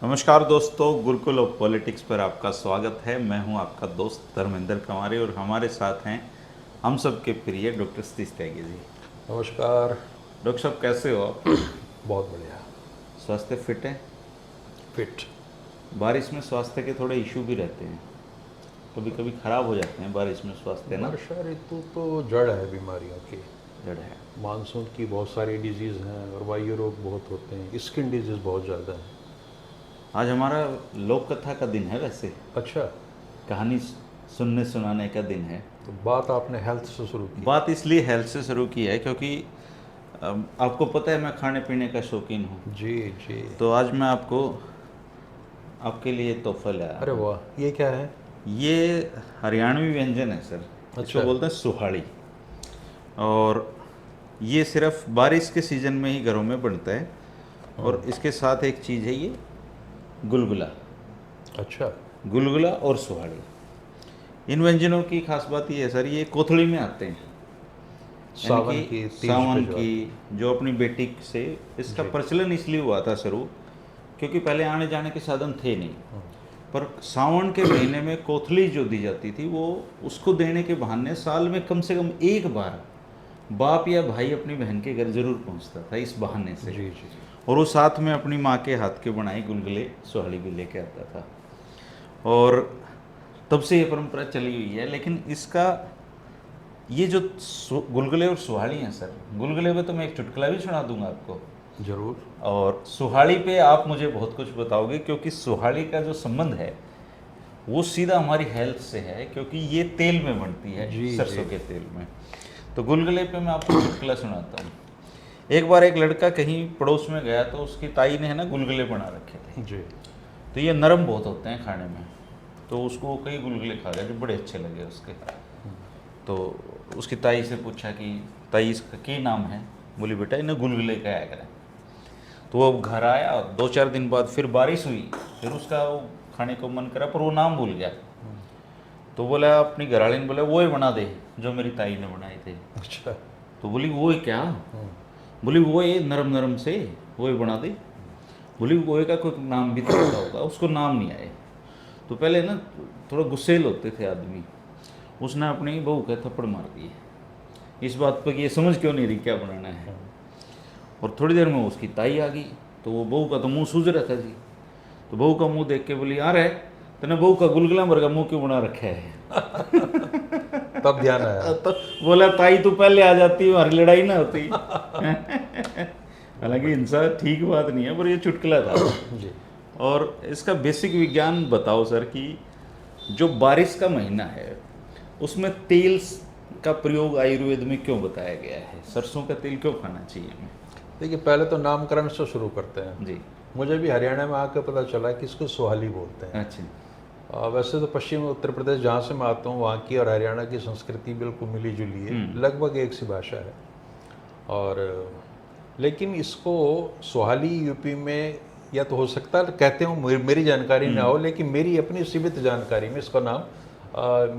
नमस्कार दोस्तों, Gurukul of politics पर आपका स्वागत है। मैं हूं आपका दोस्त धर्मेंद्र कंवारी और हमारे साथ हैं हम सब के प्रिय डॉक्टर सतीश त्यागी जी। नमस्कार। डॉक्टर साहब, कैसे हो आप? बहुत बढ़िया। स्वास्थ्य फिट है? फिट। बारिश में स्वास्थ्य के थोड़े इशू भी रहते हैं, कभी कभी खराब हो जाते हैं बारिश में स्वास्थ्य ना। वर्षा ऋतु तो जड़ है बीमारियों की। जड़ है। मानसून की बहुत सारी डिजीज़ हैं और वायु रोग बहुत होते हैं, स्किन डिजीज़ बहुत ज़्यादा है। आज हमारा लोक कथा का दिन है। वैसे अच्छा, कहानी सुनने सुनाने का दिन है। तो बात आपने हेल्थ से शुरू की। बात इसलिए हेल्थ से शुरू की है क्योंकि आपको पता है मैं खाने पीने का शौकीन हूँ। जी जी। तो आज मैं आपको आपके लिए तोहफा लाया अरे हूँ। वाह, ये क्या है? ये हरियाणवी व्यंजन है सर। इसको अच्छा। बोलते हैं सुहाड़ी। और ये सिर्फ बारिश के सीज़न में ही घरों में बनता है। और इसके साथ एक चीज़ है, ये गुलगुला। अच्छा। गुलगुला और सुहाड़ी, इन व्यंजनों की खास बात ये है सर, ये कोथળી में आते हैं। सावन यानी की कि तीज सावन पे जो की, आती जो अपनी बेटी से इसका जी। प्रचलन इसलिए हुआ था शुरू, क्योंकि पहले आने जाने के साधन थे नहीं। पर सावन के महीने में कोथली जो दी जाती थी, वो उसको देने के बहाने साल में कम से कम एक बार बाप या भाई अपनी बहन के घर जरूर पहुंचता था इस बहाने से। जी जी। और वो साथ में अपनी माँ के हाथ के बनाए गुलगुले सुहाड़ी भी लेके आता था। और तब से ये परंपरा चली हुई है। लेकिन इसका ये जो गुलगुले और सुहाड़ी हैं सर, गुलगुले पे तो मैं एक चुटकुला भी सुना दूंगा आपको। जरूर। और सुहाड़ी पे आप मुझे बहुत कुछ बताओगे, क्योंकि सुहाड़ी का जो संबंध है वो सीधा हमारी हेल्थ से है, क्योंकि ये तेल में बनती है, जी सरसों जी। के तेल में। तो गुलगुले पे मैं आपको चुटकुला सुनाता हूँ। एक बार एक लड़का कहीं पड़ोस में गया, तो उसकी ताई ने है ना गुलगुले बना रखे थे। जी। तो ये नरम बहुत होते हैं खाने में। तो उसको कई गुलगुले खा गया जो बड़े अच्छे लगे उसके। तो उसकी ताई से पूछा कि ताई इसका क्या नाम है? बोली बेटा इन्हें गुलगुले कहा करें। तो वो घर आया और 2-4 दिन बाद फिर बारिश हुई, फिर उसका वो खाने को मन करा, पर वो नाम भूल गया। तो बोला अपनी घरवाली ने, बोला वो ही बना दे जो मेरी ताई ने बनाए थे। अच्छा। तो बोली वो ही क्या? बोली वो ये नरम नरम से वो ही बना दे। बोली वो का कोई नाम भी तो होता होगा, उसको नाम नहीं आए। तो पहले ना थोड़ा गुस्सेल होते थे आदमी, उसने अपनी बहू का थप्पड़ मार दिए इस बात पर कि ये समझ क्यों नहीं रही क्या बनाना है। और थोड़ी देर में उसकी ताई आ गई। तो वो बहू का तो मुंह सूझ रहा था जी। तो बहू का मुंह देख के बोली, आ रहा है तूने बहू का गुलगुला भर का मुंह क्यों बना रखा है? तब ध्यान आया। तो बोला ताई तू पहले आ जाती, हमारी लड़ाई ना होती। हालांकि इंसान ठीक बात नहीं है, पर ये चुटकुला था। जी। और इसका बेसिक विज्ञान बताओ सर कि जो बारिश का महीना है उसमें तेल का प्रयोग आयुर्वेद में क्यों बताया गया है? सरसों का तेल क्यों खाना चाहिए हमें? देखिए, पहले तो नामकरण से शुरू करते हैं। जी। मुझे भी हरियाणा में आकर पता चला कि इसको सुहाली बोलते हैं। अच्छा। वैसे तो पश्चिम उत्तर प्रदेश जहाँ से मैं आता हूँ, वहाँ की और हरियाणा की संस्कृति बिल्कुल मिली जुली है, लगभग एक सी भाषा है। और लेकिन इसको सुहाली यूपी में, या तो हो सकता है कहते हो, मेरी जानकारी ना हो, लेकिन मेरी अपनी सीमित जानकारी में इसका नाम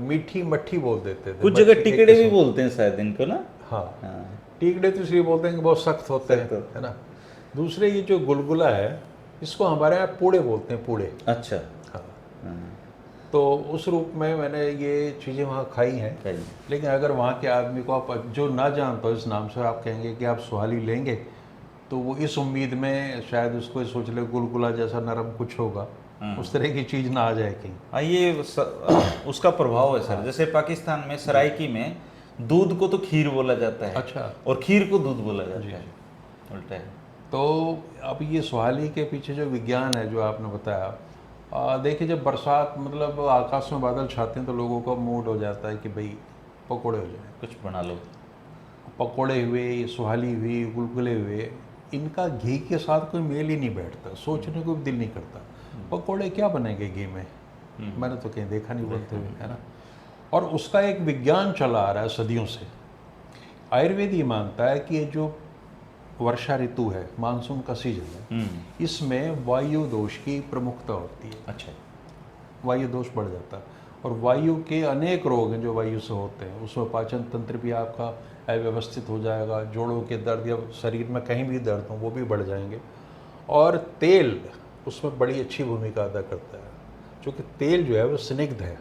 मीठी मट्ठी बोल देते थे। कुछ जगह मट्ठी एक टिकड़े भी किस्म। बोलते हैं शायद इनको ना। हाँ। हाँ। टीकड़े तो इसलिए बोलते हैं कि बहुत सख्त होते हैं, सख्त होते है ना। दूसरे ये जो गुलगुला है, इसको हमारे यहाँ पूड़े बोलते हैं, पूड़े। अच्छा। हाँ। हाँ। तो उस रूप में मैंने ये चीज़ें वहाँ खाई हैं। खाई। लेकिन अगर वहाँ के आदमी को आप जो ना जानता हो इस नाम से, आप कहेंगे कि आप सुहाली लेंगे, तो वो इस उम्मीद में शायद उसको सोच ले गुलगुला जैसा नरम कुछ होगा, उस तरह की चीज़ ना आ जाए कहीं। हाँ, ये उसका प्रभाव है सर। जैसे पाकिस्तान में सराइकी में दूध को तो खीर बोला जाता है। अच्छा। और खीर को दूध बोला जाता है, उल्टा है। तो अब ये सुहाली के पीछे जो विज्ञान है जो आपने बताया, देखिए, जब बरसात मतलब आकाश में बादल छाते हैं तो लोगों का मूड हो जाता है कि भाई पकोड़े हो जाए। कुछ बना लो। पकोड़े हुए, सुहाली हुई, गुलगुले हुए, इनका घी के साथ कोई मेल ही नहीं बैठता, सोचने को भी दिल नहीं करता। पकोड़े क्या बनेंगे घी में? मैंने तो कहीं देखा नहीं बनते हुए, है ना। और उसका एक विज्ञान चला आ रहा है सदियों से। आयुर्वेद ये मानता है कि ये जो वर्षा ऋतु है, मानसून का सीजन है, इसमें वायु दोष की प्रमुखता होती है। अच्छा। वायु दोष बढ़ जाता है और वायु के अनेक रोग हैं जो वायु से होते हैं। उसमें पाचन तंत्र भी आपका अव्यवस्थित हो जाएगा, जोड़ों के दर्द या शरीर में कहीं भी दर्द हो वो भी बढ़ जाएंगे। और तेल उसमें बड़ी अच्छी भूमिका अदा करता है, क्योंकि तेल जो है वो स्निग्ध है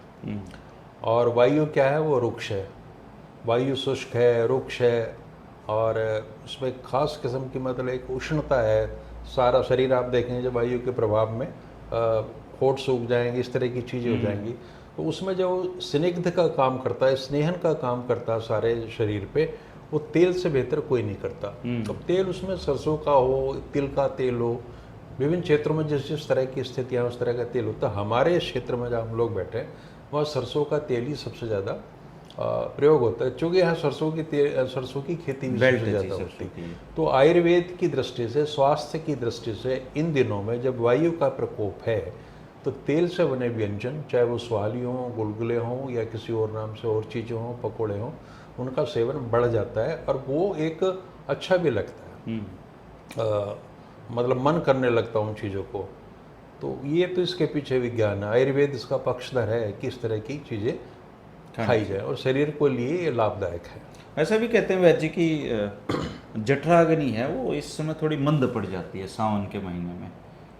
और वायु क्या है, वो रुक्ष है। वायु शुष्क है, रुक्ष है, और उसमें एक खास किस्म की मतलब एक उष्णता है। सारा शरीर आप देखेंगे जब वायु के प्रभाव में होंठ सूख जाएंगे, इस तरह की चीज़ें हो जाएंगी। तो उसमें जो स्निग्ध का काम करता है, स्नेहन का काम करता है सारे शरीर पे, वो तेल से बेहतर कोई नहीं करता। तो तेल उसमें सरसों का हो, तिल का तेल हो, विभिन्न क्षेत्रों में जिस जिस तरह की स्थितियाँ उस तरह का तेल होता है। हमारे क्षेत्र में जहाँ हम लोग बैठे हैं वहाँ सरसों का तेल ही सबसे ज़्यादा प्रयोग होता है, क्योंकि यहाँ सरसों की खेती भी सबसे ज़्यादा होती है। तो आयुर्वेद की दृष्टि से, स्वास्थ्य की दृष्टि से इन दिनों में जब वायु का प्रकोप है तो तेल से बने व्यंजन, चाहे वो सुहाली हों, गुलगुले हों या किसी और नाम से और चीज़ें हों, पकौड़े हों, उनका सेवन बढ़ जाता है और वो एक अच्छा भी लगता है। मतलब मन करने लगता है उन चीज़ों को। तो ये तो इसके पीछे विज्ञान है, आयुर्वेद इसका पक्षधर है कि इस तरह की चीज़ें खाई जाए और शरीर को लिए ये लाभदायक है। ऐसा भी कहते हैं वैद्य जी की जठराग्नि है वो इस समय थोड़ी मंद पड़ जाती है सावन के महीने में,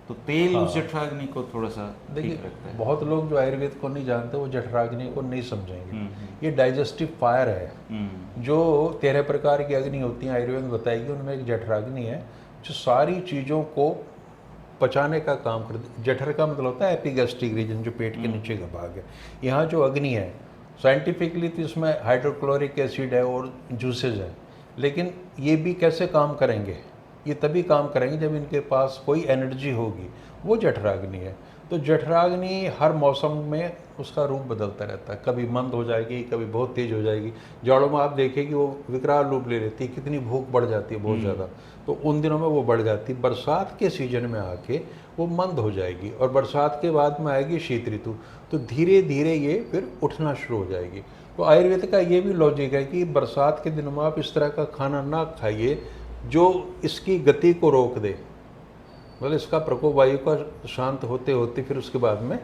तो तेल उस जठराग्नि को थोड़ा सा ठीक रखता है। बहुत लोग जो आयुर्वेद को नहीं जानते वो जठराग्नि को नहीं समझेंगे। ये डाइजेस्टिव फायर है। जो 13 प्रकार की अग्नि होती हैं आयुर्वेद में बताएगी, उनमें एक जठराग्नि है जो सारी चीज़ों को पचाने का काम करती है। जठर का मतलब होता है एपिगैस्ट्रिक रीजन, जो पेट के नीचे का भाग है। यहाँ जो अग्नि है साइंटिफिकली तो इसमें हाइड्रोक्लोरिक एसिड है और जूसेज है, लेकिन ये भी कैसे काम करेंगे? ये तभी काम करेंगे जब इनके पास कोई एनर्जी होगी, वो जठराग्नि है। तो जठराग्नि हर मौसम में उसका रूप बदलता रहता है, कभी मंद हो जाएगी, कभी बहुत तेज हो जाएगी। जाड़ों में आप देखिए कि वो विकराल रूप ले लेती है, कितनी भूख बढ़ जाती है बहुत ज़्यादा, तो उन दिनों में वो बढ़ जाती है। बरसात के सीजन में आके वो मंद हो जाएगी और बरसात के बाद में आएगी शीत ऋतु, तो धीरे धीरे ये फिर उठना शुरू हो जाएगी। तो आयुर्वेद का ये भी लॉजिक है कि बरसात के दिनों में आप इस तरह का खाना ना खाइए जो इसकी गति को रोक दे, मतलब इसका प्रकोप वायु का शांत होते होते फिर उसके बाद में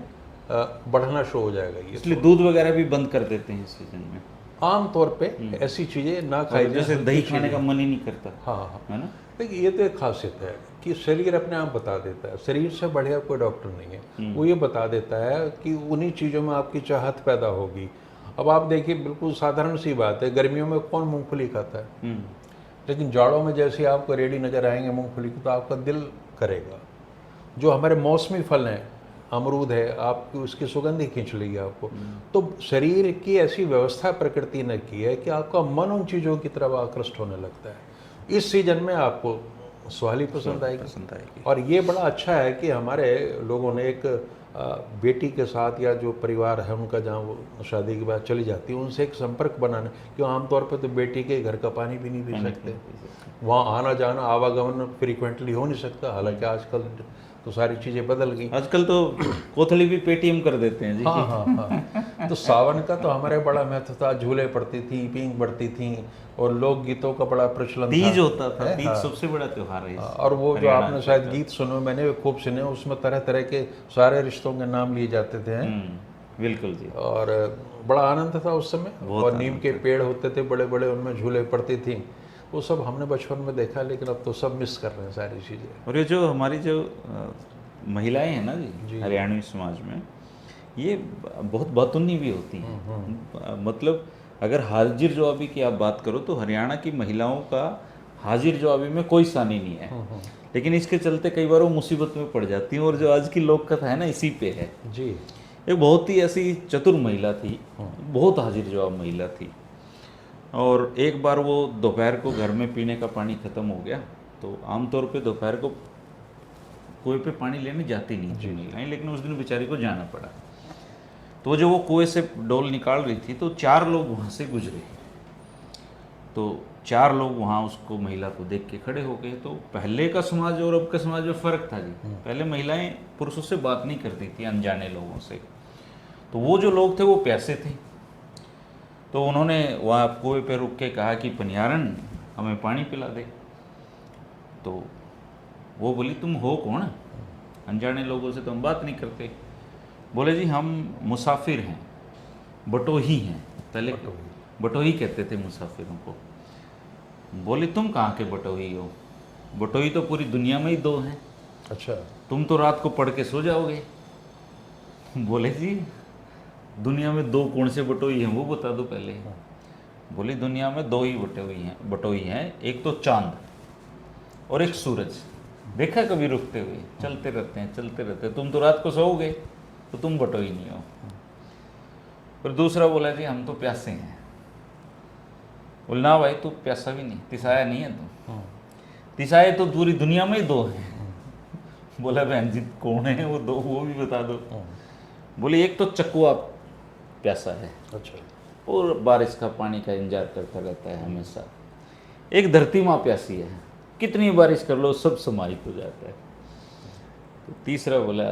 बढ़ना शुरू हो जाएगा। ये इसलिए दूध वगैरह भी बंद कर देते हैं इस सीजन में आम तौर पे ऐसी चीज़ें ना खाई जाए, जैसे दही खाने का मन ही नहीं करता। हाँ, है ना। देखिए ये तो एक खासियत है कि शरीर अपने आप बता देता है, शरीर से बढ़िया कोई डॉक्टर नहीं है। वो ये बता देता है कि उन्हीं चीज़ों में आपकी चाहत पैदा होगी। अब आप देखिए बिल्कुल साधारण सी बात है, गर्मियों में कौन मूंगफली खाता है, लेकिन जाड़ों में जैसे आपको रेडी नज़र आएंगे मूंगफली की तो आपका दिल करेगा। जो हमारे मौसमी फल हैं, अमरूद है, आपकी उसकी सुगंध ही खींच लेगी आपको। तो शरीर की ऐसी व्यवस्था प्रकृति ने की है कि आपका मन उन चीज़ों की तरफ आकृष्ट होने लगता है। इस सीजन में आपको सुहाली पसंद आएगी। और ये बड़ा अच्छा है कि हमारे लोगों ने एक बेटी के साथ या जो परिवार है उनका, जहाँ वो शादी के बाद चली जाती है, उनसे एक संपर्क बनाने, क्यों आमतौर पर तो बेटी के घर का पानी भी नहीं पी सकते, वहाँ आना जाना आवागमन फ्रीक्वेंटली हो नहीं सकता। हालांकि आजकल तो सारी चीज़ें बदल गई, आजकल तो कोथली भी पेटीएम कर देते हैं जी। हाँ। तो सावन का तो हमारे बड़ा महत्व था, झूले पड़ती थी, पींग बढ़ती थी और लोक गीतों का बड़ा प्रचलन था। तीज होता था, तीज सबसे बड़ा त्योहार है। और वो जो आपने शायद गीत सुने, मैंने भी खूब सुने, उसमें तरह तरह के सारे रिश्तों के नाम लिए जाते थे। बिल्कुल जी। और बड़ा आनंद था उस समय। और नीम के पेड़ होते थे बड़े बड़े, उनमें झूले पड़ती थी। वो सब हमने बचपन में देखा, लेकिन अब तो सब मिस कर रहे हैं सारी चीज़ें। और ये जो हमारी जो महिलाएं हैं ना जी, हरियाणवी समाज में, ये बहुत बातुनी भी होती हैं। मतलब अगर हाजिर जवाबी की आप बात करो तो हरियाणा की महिलाओं का हाजिर जवाबी में कोई सानी नहीं है, लेकिन इसके चलते कई बार वो मुसीबत में पड़ जाती हैं। और जो आज की लोक कथा है ना, इसी पे है जी। एक बहुत ही ऐसी चतुर महिला थी, बहुत हाजिर जवाब महिला थी। और एक बार वो दोपहर को घर में पीने का पानी ख़त्म हो गया, तो आमतौर पे दोपहर को कुएं पे पानी लेने जाती नहीं थी महिलाएं, लेकिन उस दिन बेचारी को जाना पड़ा। तो जो वो कुएं से डोल निकाल रही थी तो 4 लोग वहाँ से गुजरे, तो 4 लोग वहाँ उसको, महिला को देख के खड़े हो गए। तो पहले का समाज और अब का समाज में फ़र्क था जी। पहले महिलाएं पुरुषों से बात नहीं करती थी, अनजाने लोगों से। तो वो जो लोग थे वो प्यासे थे, तो उन्होंने वहाँ कुएं पे रुक के कहा कि पनियारन हमें पानी पिला दे। तो वो बोली तुम हो कौन, अनजाने लोगों से तो हम बात नहीं करते। बोले जी हम मुसाफिर हैं, बटोही हैं। पहले बटोही कहते थे मुसाफिरों को। बोले तुम कहाँ के बटोही हो? बटोही तो पूरी दुनिया में ही 2 हैं। अच्छा। तुम तो रात को पढ़ के सो जाओगे। बोले जी दुनिया में दो कौन से बटोई हैं वो बता दो पहले। बोली दुनिया में दो ही बटोई हैं, एक तो चांद और एक सूरज। देखा कभी रुकते हुए? चलते रहते हैं। तुम तो रात को सोओगे तो तुम बटोई नहीं हो। फिर दूसरा बोला जी हम तो प्यासे हैं। बोले ना भाई तू प्यासा भी नहीं, तिसाया नहीं है तू। तिसाए तो पूरी दुनिया में ही दो हैं। बोला बहन जी कौन है वो दो, वो भी बता दो। बोले एक तो चकुआ प्यासा है, अच्छा। और बारिश का पानी का इंतजार करता रहता है हमेशा। एक धरती माँ प्यासी है, कितनी बारिश कर लो सब समाहित हो जाता है। तो तीसरा बोला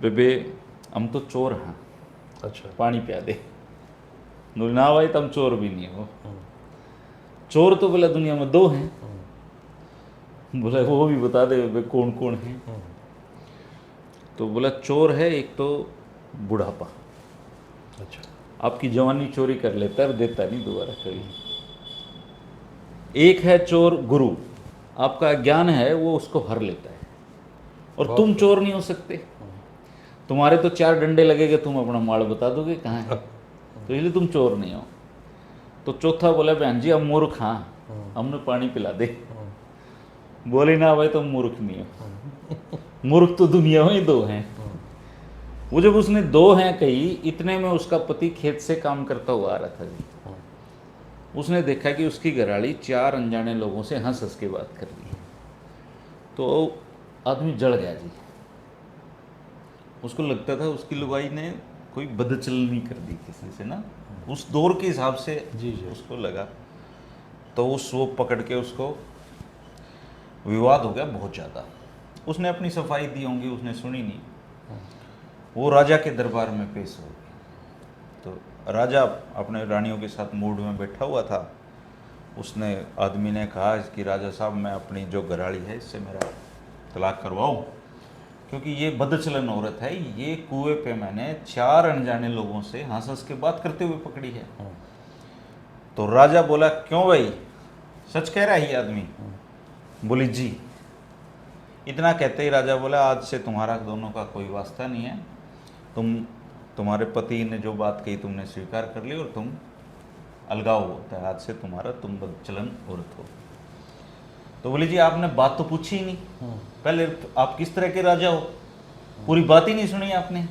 बेबे हम तो चोर हैं, अच्छा। पानी पिया दे। बोले ना भाई तुम चोर भी नहीं हो। चोर तो बोला दुनिया में दो हैं। बोला वो भी बता दे बेबे कौन कौन है। तो बोला चोर है एक तो बुढ़ापा, अच्छा। आपकी जवानी चोरी कर लेता है और देता नहीं दोबारा कभी। एक है चोर गुरु, आपका ज्ञान है वो उसको हर लेता है। और तुम चोर नहीं हो सकते, तुम्हारे तो 4 डंडे लगेंगे, तुम अपना माल बता दोगे कहाँ है, तो इसलिए तुम चोर नहीं हो। तो चौथा बोला बहन जी हम मूर्ख हाँ, हमने पानी पिला दे। बोले ना भाई तुम मूर्ख नहीं हो, मूर्ख तो दुनिया में ही दो हैं। वो जब उसने दो हैं कही, इतने में उसका पति खेत से काम करता हुआ आ रहा था जी। उसने देखा कि उसकी घराड़ी 4 अनजाने लोगों से हंस हंस के बात कर रही है। तो आदमी जल गया जी। उसको लगता था उसकी लुगाई ने कोई बदचलनी कर दी किसी से ना, उस दौर के हिसाब से जी जी। उसको लगा। तो वो पकड़ के उसको विवाद हो गया बहुत ज़्यादा। उसने अपनी सफाई दी होंगी, उसने सुनी नहीं। वो राजा के दरबार में पेश हो गई। तो राजा अपने रानियों के साथ मूड में बैठा हुआ था। उसने आदमी ने कहा कि राजा साहब मैं अपनी जो घराड़ी है इससे मेरा तलाक करवाऊं, क्योंकि ये बदचलन औरत है, ये कुएं पे मैंने 4 अनजाने लोगों से हंस हंस के बात करते हुए पकड़ी है। तो राजा बोला क्यों भाई सच कह रहा है ये आदमी? बोली जी। इतना कहते ही राजा बोला आज से तुम्हारा दोनों का कोई वास्ता नहीं है, तुम्हारे पति ने जो बात कही तुमने स्वीकार कर ली और तुम अलगाव होता है, आज से तुम बदचलन औरत हो। तो बोली जी आपने बात तो पूछी ही नहीं, पहले आप किस तरह के राजा हो, पूरी बात ही नहीं सुनी आपने।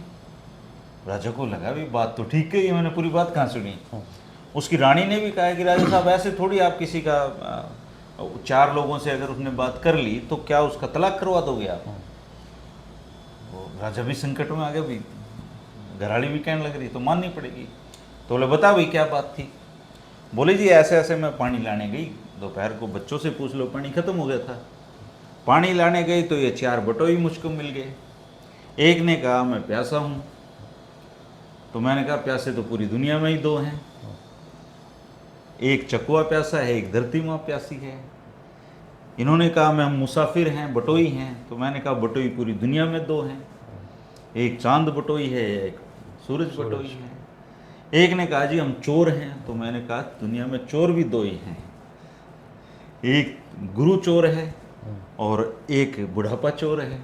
राजा को लगा भी बात तो ठीक है, मैंने पूरी बात कहाँ सुनी। उसकी रानी ने भी कहा कि राजा साहब ऐसे थोड़ी आप किसी का 4 लोगों से अगर उसने बात कर ली तो क्या उसका तलाक करवा दोगे आप? वो राजा भी संकट में आ गया, भी घराड़ी भी कहने लग रही तो माननी पड़ेगी। तो बोले बता भाई क्या बात थी? बोले जी ऐसे ऐसे मैं पानी लाने गई, दोपहर को बच्चों से पूछ लो, पानी खत्म हो गया था। पानी लाने गई तो ये 4 बटोई मुझको मिल गए। एक ने कहा मैं प्यासा हूँ, तो मैंने कहा प्यासे तो पूरी दुनिया में ही 2 हैं, एक चकुआ प्यासा है एक धरती माँ प्यासी है। इन्होंने कहा मैं हम मुसाफिर हैं बटोई हैं, तो मैंने कहा बटोई पूरी दुनिया में 2 हैं, एक चांद बटोई है एक सूरज बटोई है। एक ने कहा जी हम चोर हैं, तो मैंने कहा दुनिया में चोर भी 2 ही हैं, एक गुरु चोर है और एक बुढ़ापा चोर है।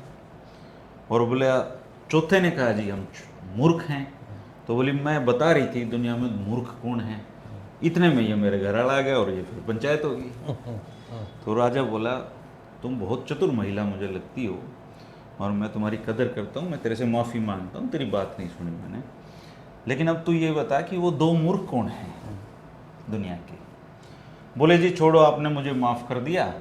और बोले चौथे ने कहा जी हम मूर्ख हैं, तो बोली मैं बता रही थी दुनिया में मूर्ख कौन है, इतने में ये मेरे घर आ गया और ये फिर पंचायत होगी। तो राजा बोला तुम बहुत चतुर महिला मुझे लगती हो और मैं तुम्हारी कदर करता हूँ, मैं तेरे से माफ़ी मांगता हूँ, तेरी बात नहीं सुनी मैंने, लेकिन अब तू ये बता कि वो 2 मूर्ख कौन हैं दुनिया के। बोले जी छोड़ो आपने मुझे माफ़ कर दिया,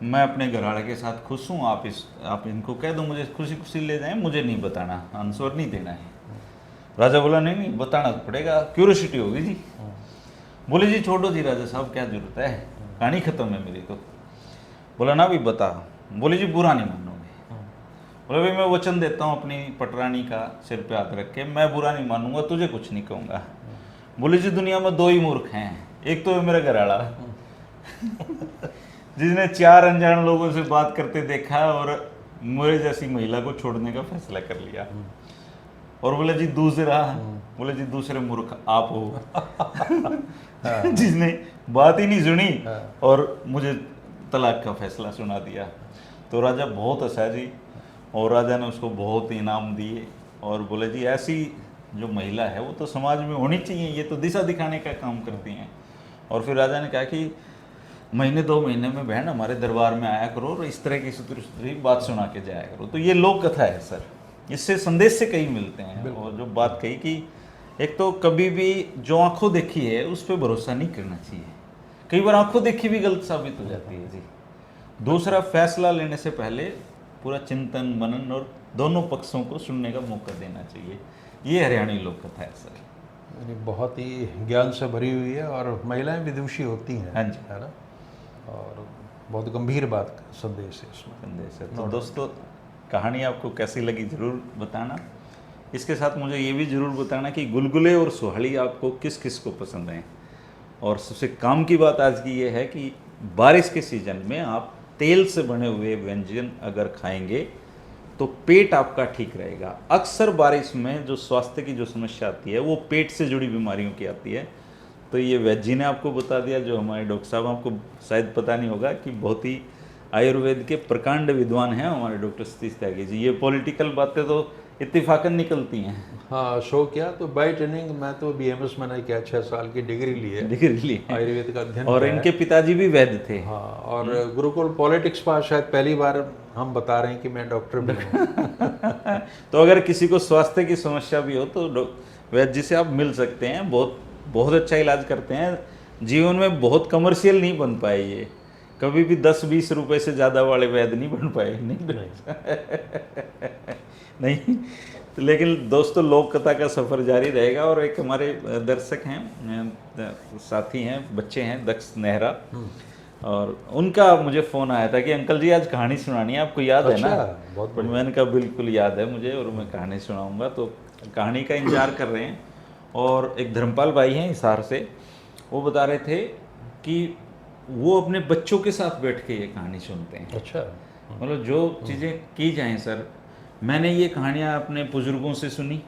मैं अपने घरवाले के साथ खुश हूँ, आप इनको कह दो मुझे खुशी खुशी ले जाएं, मुझे नहीं बताना, आंसर नहीं देना है। राजा बोला नहीं नहीं बताना पड़ेगा, क्यूरियोसिटी होगी जी। बोले जी छोड़ो जी राजा साहब क्या जरूरत है, कहानी खत्म है मेरी तो। बोला ना भी बता। बोले जी बुरा नहीं मानोगे। बोले भाई मैं वचन देता हूँ अपनी पटरानी का सिर पे हाथ रख के, मैं बुरा नहीं मानूंगा, तुझे कुछ नहीं कहूँगा। बोले जी दुनिया में 2 ही मूर्ख हैं, एक तो है मेरा घरवाला जिसने 4 अनजान लोगों से बात करते देखा और मेरे जैसी महिला को छोड़ने का फैसला कर लिया। और बोले जी दूसरा, बोले जी दूसरे मूर्ख आप हो जिसने बात ही नहीं सुनी और मुझे तलाक का फैसला सुना दिया। तो राजा बहुत हंसा जी, और राजा ने उसको बहुत इनाम दिए और बोले जी ऐसी जो महिला है वो तो समाज में होनी चाहिए, ये तो दिशा दिखाने का काम करती हैं। और फिर राजा ने कहा कि महीने 2 महीने में बहन हमारे दरबार में आया करो और इस तरह की सुतरी बात सुना के जाया करो। तो ये लोक कथा है सर, इससे संदेश से कई मिलते हैं। और जो बात कही कि एक तो कभी भी जो आंखों देखी है उस पर भरोसा नहीं करना चाहिए, कई बार आंखों देखी भी गलत साबित हो जाती है जी। दूसरा, फैसला लेने से पहले पूरा चिंतन मनन और दोनों पक्षों को सुनने का मौका देना चाहिए। ये हरियाणी लोक कथा है सर। यानी बहुत ही ज्ञान से भरी हुई है और महिलाएं विदुषी होती हैं, हाँ जी, है ना, और बहुत गंभीर बात का संदेश है इसमें। संदेश है। तो दोस्तों, कहानी आपको कैसी लगी ज़रूर बताना। इसके साथ मुझे ये भी ज़रूर बताना कि गुलगुले और सुहाड़ी आपको किस किस को पसंद हैं। और सबसे काम की बात आज की ये है कि बारिश के सीज़न में आप तेल से बने हुए व्यंजन अगर खाएंगे तो पेट आपका ठीक रहेगा। अक्सर बारिश में जो स्वास्थ्य की जो समस्या आती है वो पेट से जुड़ी बीमारियों की आती है। तो ये वैद्य जी ने आपको बता दिया, जो हमारे डॉक्टर साहब, आपको शायद पता नहीं होगा कि बहुत ही आयुर्वेद के प्रकांड विद्वान हैं हमारे डॉक्टर सतीश त्यागी जी। ये पॉलिटिकल बातें तो इत्तेफाकन निकलती हैं। हाँ, शो किया तो बाई ट्रेनिंग मैं तो BMS मैंने किया, 6 साल की डिग्री ली है, डिग्री ली है। आयुर्वेद का अध्ययन और किया है। इनके पिताजी भी वैद्य थे। हाँ, और गुरुकुल पॉलिटिक्स पास शायद पहली बार हम बता रहे हैं कि मैं डॉक्टर भी हूँ। तो अगर किसी को स्वास्थ्य की समस्या भी हो तो वैद्य जी से आप मिल सकते हैं। बहुत बहुत अच्छा इलाज करते हैं। जीवन में बहुत कमर्शियल नहीं बन पाए ये, कभी भी 10-20 रुपए से ज़्यादा वाले वैद्य नहीं बन पाए। नहीं। तो लेकिन दोस्तों, लोक कथा का सफ़र जारी रहेगा। और एक हमारे दर्शक हैं, साथी हैं, बच्चे हैं, दक्ष नेहरा, और उनका मुझे फ़ोन आया था कि अंकल जी आज कहानी सुनानी है, आपको याद है ना? बहुत पर मैंने कहा बिल्कुल याद है मुझे और मैं कहानी सुनाऊंगा। तो कहानी का इंतजार कर रहे हैं। और एक धर्मपाल भाई हैं हिसार से, वो बता रहे थे कि वो अपने बच्चों के साथ बैठ के ये कहानी सुनते हैं। अच्छा, मतलब जो चीज़ें की जाएं सर, मैंने ये कहानियाँ अपने बुजुर्गों से सुनी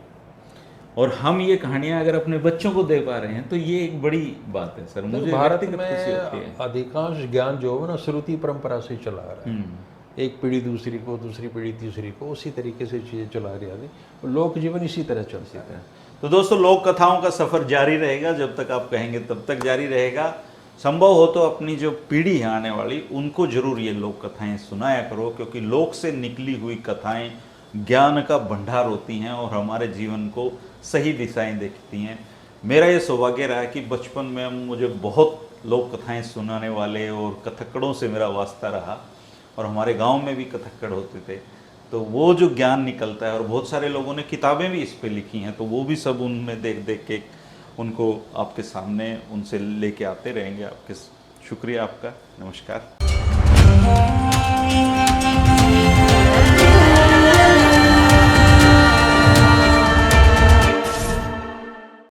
और हम ये कहानियाँ अगर अपने बच्चों को दे पा रहे हैं तो ये एक बड़ी बात है सर। मुझे भारत व्यक्तिगत खुशी होती है। में अधिकांश ज्ञान जो है ना श्रुति परंपरा से चला आ रहा है। एक पीढ़ी दूसरी को, दूसरी पीढ़ी तीसरी को, उसी तरीके से चीज़ें चला रही है। लोक जीवन इसी तरह चलता है। तो दोस्तों, लोक कथाओं का सफ़र जारी रहेगा, जब तक आप कहेंगे तब तक जारी रहेगा। संभव हो तो अपनी जो पीढ़ी है आने वाली, उनको जरूर ये लोक कथाएं सुनाया करो, क्योंकि लोक से निकली हुई कथाएं ज्ञान का भंडार होती हैं और हमारे जीवन को सही दिशाएं देखती हैं। मेरा ये सौभाग्य रहा कि बचपन में मुझे बहुत लोक कथाएं सुनाने वाले और कथक्कड़ों से मेरा वास्ता रहा, और हमारे गांव में भी कथक्कड़ होते थे। तो वो जो ज्ञान निकलता है, और बहुत सारे लोगों ने किताबें भी इस पे लिखी हैं, तो वो भी सब उनमें देख देख के उनको आपके सामने उनसे लेके आते रहेंगे। आपके शुक्रिया आपका। नमस्कार।